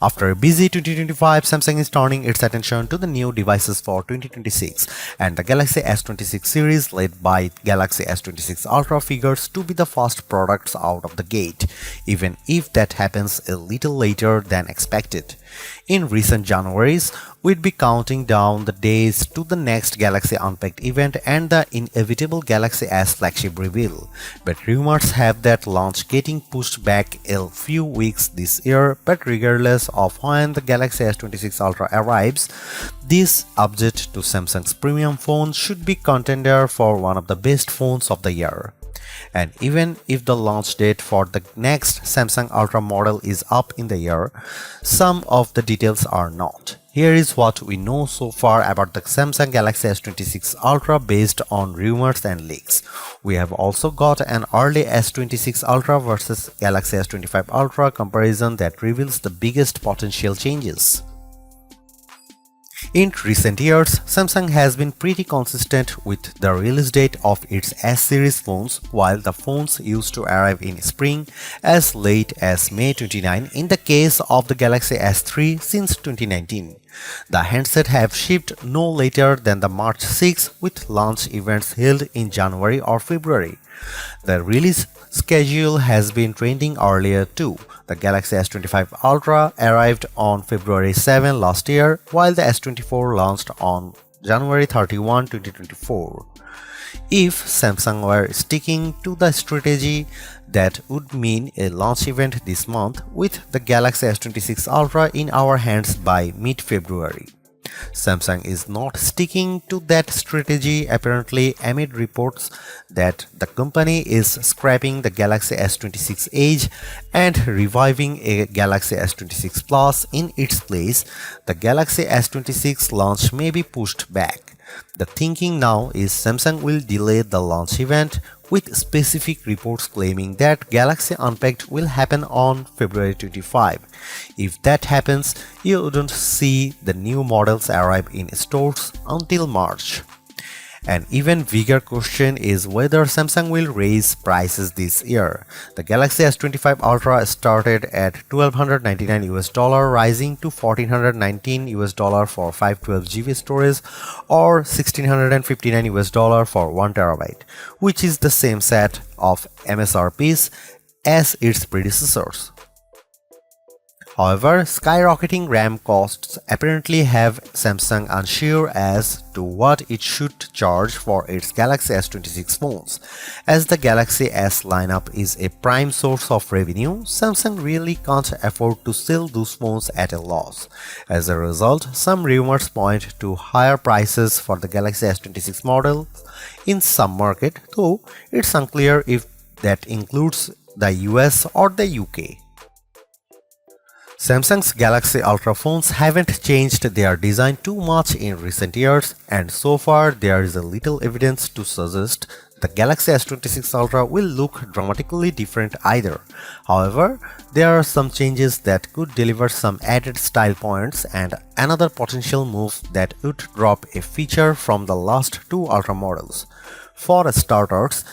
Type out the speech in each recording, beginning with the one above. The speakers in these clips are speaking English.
After a busy 2025, Samsung is turning its attention to the new devices for 2026, and the Galaxy S26 series led by Galaxy S26 Ultra figures to be the first products out of the gate, even if that happens a little later than expected. In recent Januaries, we'd be counting down the days to the next Galaxy Unpacked event and the inevitable Galaxy S Flagship reveal, but rumors have that launch getting pushed back a few weeks this year. But regardless of when the Galaxy S26 Ultra arrives, this update to Samsung's premium phone should be contender for one of the best phones of the year. And even if the launch date for the next Samsung Ultra model is up in the air, some of the details are not. Here is what we know so far about the Samsung Galaxy S26 Ultra based on rumors and leaks. We have also got an early S26 Ultra versus Galaxy S25 Ultra comparison that reveals the biggest potential changes. In recent years, Samsung has been pretty consistent with the release date of its S-series phones, while the phones used to arrive in spring as late as May 29 in the case of the Galaxy S3 since 2019. The handsets have shipped no later than the March 6 with launch events held in January or February. The release schedule has been trending earlier too. The Galaxy S25 Ultra arrived on February 7 last year, while the S24 launched on January 31, 2024. If Samsung were sticking to the strategy, that would mean a launch event this month with the Galaxy S26 Ultra in our hands by mid-February. Samsung is not sticking to that strategy apparently amid reports that the company is scrapping the Galaxy S26 Edge and reviving a Galaxy S26 Plus in its place. The Galaxy S26 launch may be pushed back. The thinking now is Samsung will delay the launch event, with specific reports claiming that Galaxy Unpacked will happen on February 25. If that happens, you wouldn't see the new models arrive in stores until March. An even bigger question is whether Samsung will raise prices this year. The Galaxy S25 Ultra started at $1,299 rising to $1,419 for 512GB storage or $1,659 for 1TB, which is the same set of MSRPs as its predecessors. However, skyrocketing RAM costs apparently have Samsung unsure as to what it should charge for its Galaxy S26 phones. As the Galaxy S lineup is a prime source of revenue, Samsung really can't afford to sell those phones at a loss. As a result, some rumors point to higher prices for the Galaxy S26 model in some market, though it's unclear if that includes the US or the UK. Samsung's Galaxy Ultra phones haven't changed their design too much in recent years, and so far there is a little evidence to suggest the Galaxy S26 Ultra will look dramatically different either. However, there are some changes that could deliver some added style points, and another potential move that would drop a feature from the last two Ultra models. For starters,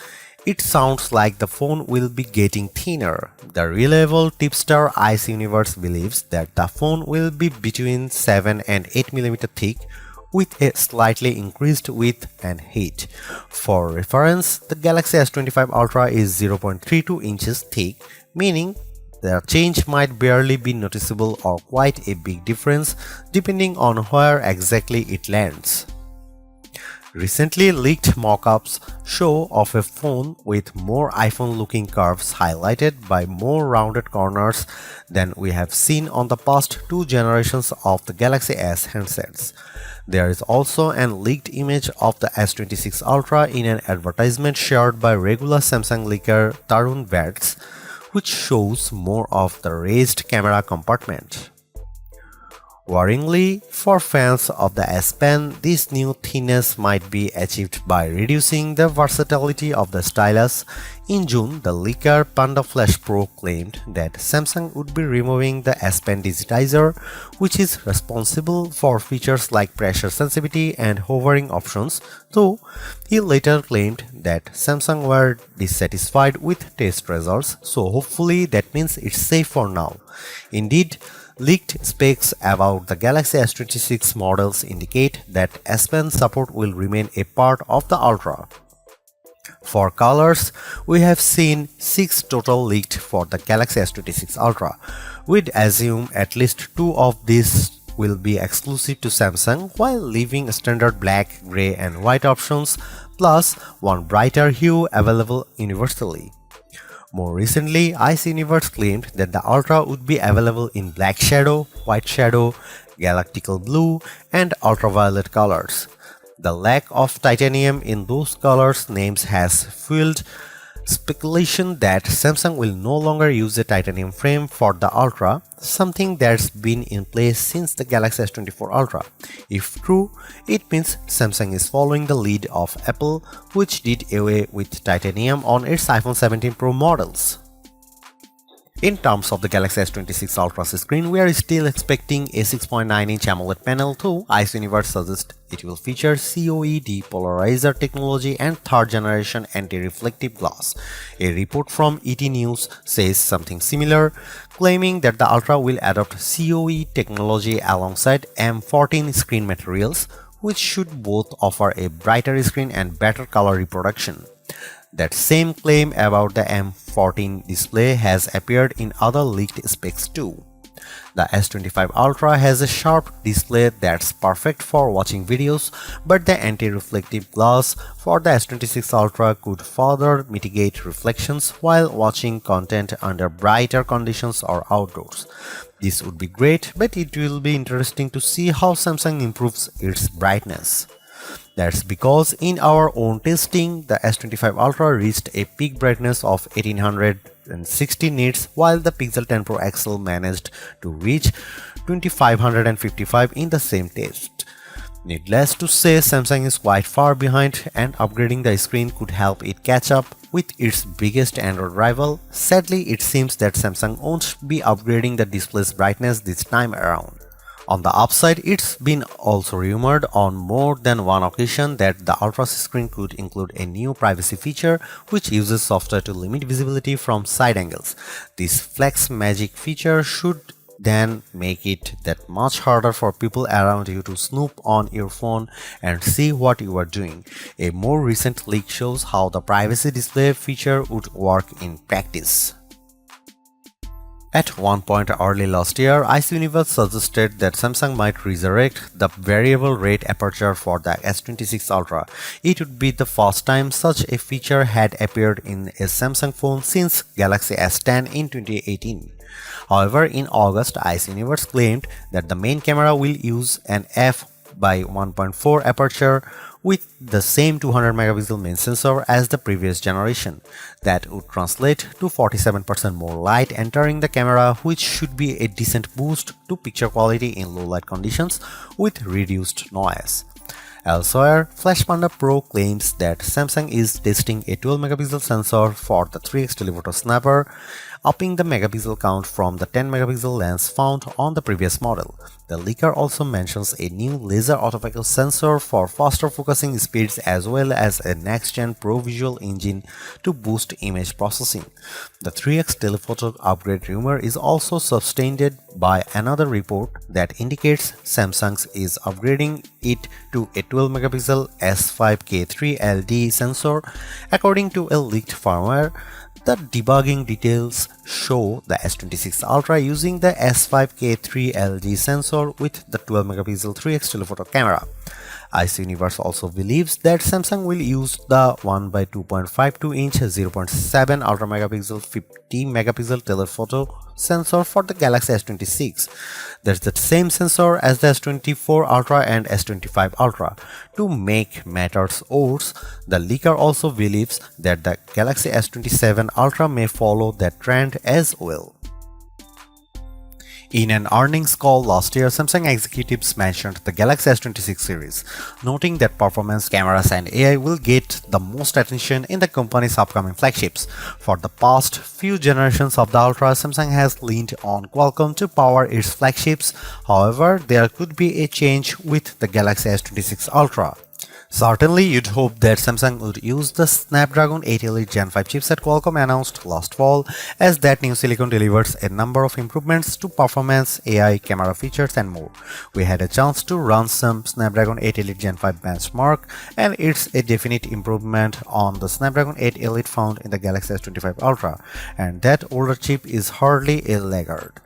it sounds like the phone will be getting thinner. The reliable tipster Ice Universe believes that the phone will be between 7 and 8mm thick with a slightly increased width and height. For reference, the Galaxy S25 Ultra is 0.32 inches thick, meaning the change might barely be noticeable or quite a big difference depending on where exactly it lands. Recently leaked mock-ups show of a phone with more iPhone-looking curves highlighted by more rounded corners than we have seen on the past two generations of the Galaxy S handsets. There is also an leaked image of the S26 Ultra in an advertisement shared by regular Samsung leaker Tarun Vats, which shows more of the raised camera compartment. Worryingly, for fans of the S Pen, this new thinness might be achieved by reducing the versatility of the stylus. In June, the leaker Panda Flash Pro claimed that Samsung would be removing the S Pen digitizer, which is responsible for features like pressure sensitivity and hovering options, though he later claimed that Samsung were dissatisfied with test results, so hopefully that means it's safe for now. Indeed, Leaked specs about the Galaxy S26 models indicate that S Pen support will remain a part of the Ultra. For colors, we have seen 6 total leaked for the Galaxy S26 Ultra. We'd assume at least 2 of these will be exclusive to Samsung, while leaving standard black, grey and white options, plus one brighter hue available universally. More recently, Ice Universe claimed that the Ultra would be available in black shadow, white shadow, galactical blue and ultraviolet colors. The lack of titanium in those colors names has fueled speculation that Samsung will no longer use a titanium frame for the Ultra, something that's been in place since the Galaxy S24 Ultra. If true, it means Samsung is following the lead of Apple, which did away with titanium on its iPhone 17 Pro models. In terms of the Galaxy S26 Ultra's screen, we are still expecting a 6.9-inch AMOLED panel, though Ice Universe suggests it will feature COE depolarizer technology and third-generation anti-reflective glass. A report from ET News says something similar, claiming that the Ultra will adopt COE technology alongside M14 screen materials, which should both offer a brighter screen and better color reproduction. That same claim about the M14 display has appeared in other leaked specs too. The S25 Ultra has a sharp display that's perfect for watching videos, but the anti-reflective glass for the S26 Ultra could further mitigate reflections while watching content under brighter conditions or outdoors. This would be great, but it will be interesting to see how Samsung improves its brightness. That's because in our own testing, the S25 Ultra reached a peak brightness of 1860 nits, while the Pixel 10 Pro XL managed to reach 2555 in the same test. Needless to say, Samsung is quite far behind, and upgrading the screen could help it catch up with its biggest Android rival. Sadly, it seems that Samsung won't be upgrading the display's brightness this time around. On the upside, it's been also rumored on more than one occasion that the Ultra's screen could include a new privacy feature which uses software to limit visibility from side angles. This Flex Magic feature should then make it that much harder for people around you to snoop on your phone and see what you are doing. A more recent leak shows how the privacy display feature would work in practice. At one point early last year, Ice Universe suggested that Samsung might resurrect the variable rate aperture for the S26 Ultra. It would be the first time such a feature had appeared in a Samsung phone since Galaxy S10 in 2018. However, in August, Ice Universe claimed that the main camera will use an f/1.4 aperture with the same 200 megapixel main sensor as the previous generation. That would translate to 47% more light entering the camera, which should be a decent boost to picture quality in low light conditions with reduced noise. Elsewhere, Flash Panda Pro claims that Samsung is testing a 12 megapixel sensor for the 3x telephoto snapper, upping the megapixel count from the 10 megapixel lens found on the previous model. The leaker also mentions a new laser autofocus sensor for faster focusing speeds as well as a next-gen Pro Visual engine to boost image processing. The 3x telephoto upgrade rumor is also substantiated by another report that indicates Samsung is upgrading it to a 12 megapixel S5K3 LD sensor. According to a leaked firmware, the debugging details show the S26 Ultra using the S5K3 LG sensor with the 12 megapixel 3x telephoto camera. Ice Universe also believes that Samsung will use the 1x2.52-inch 0.7 ultra megapixel 50 megapixel telephoto sensor for the Galaxy S26. That's the same sensor as the S24 Ultra and S25 Ultra. To make matters worse, the leaker also believes that the Galaxy S27 Ultra may follow that trend as well. In an earnings call last year, Samsung executives mentioned the Galaxy S26 series, noting that performance, cameras and AI will get the most attention in the company's upcoming flagships. For the past few generations of the Ultra, Samsung has leaned on Qualcomm to power its flagships. However, there could be a change with the Galaxy S26 Ultra. Certainly, you'd hope that Samsung would use the Snapdragon 8 Elite Gen 5 chipset Qualcomm announced last fall, as that new silicon delivers a number of improvements to performance, AI, camera features, and more. We had a chance to run some Snapdragon 8 Elite Gen 5 benchmark, and it's a definite improvement on the Snapdragon 8 Elite found in the Galaxy S25 Ultra, and that older chip is hardly a laggard.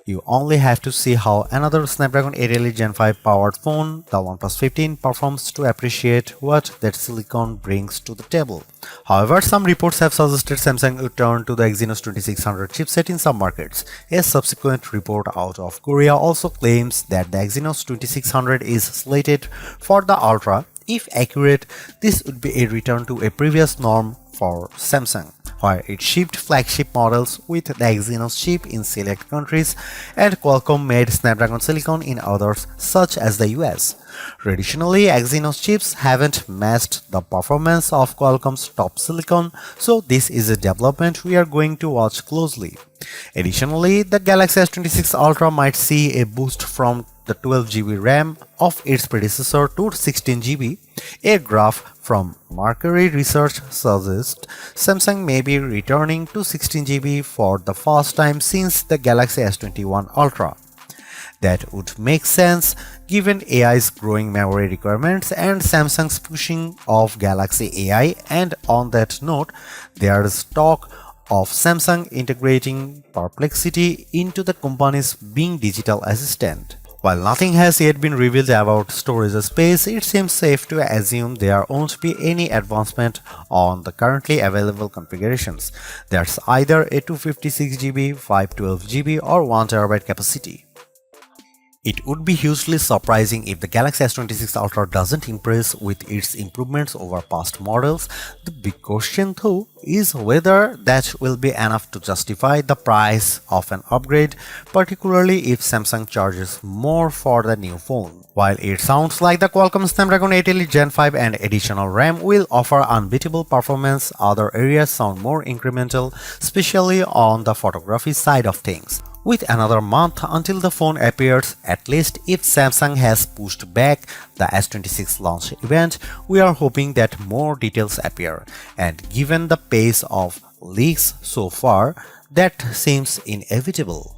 You only have to see how another Snapdragon 8 Elite Gen 5 powered phone, the OnePlus 15, performs to appreciate what that silicon brings to the table. However, some reports have suggested Samsung would turn to the Exynos 2600 chipset in some markets. A subsequent report out of Korea also claims that the Exynos 2600 is slated for the Ultra. If accurate, this would be a return to a previous norm for Samsung, where it shipped flagship models with the Exynos chip in select countries and Qualcomm made Snapdragon silicon in others such as the US. Traditionally, Exynos chips haven't matched the performance of Qualcomm's top silicon, so this is a development we are going to watch closely. Additionally, the Galaxy S26 Ultra might see a boost from the 12GB RAM of its predecessor to 16GB. A graph from Mercury Research suggests Samsung may be returning to 16GB for the first time since the Galaxy S21 Ultra. That would make sense given AI's growing memory requirements and Samsung's pushing of Galaxy AI, and on that note, there is talk of Samsung integrating Perplexity into the company's Bing digital assistant. While nothing has yet been revealed about storage space, it seems safe to assume there won't be any advancement on the currently available configurations. There's either a 256GB, 512GB or 1TB capacity. It would be hugely surprising if the Galaxy S26 Ultra doesn't impress with its improvements over past models. The big question though is whether that will be enough to justify the price of an upgrade, particularly if Samsung charges more for the new phone. While it sounds like the Qualcomm Snapdragon 8 Elite Gen 5 and additional RAM will offer unbeatable performance, other areas sound more incremental, especially on the photography side of things. With another month until the phone appears, at least if Samsung has pushed back the S26 launch event, we are hoping that more details appear. And given the pace of leaks so far, that seems inevitable.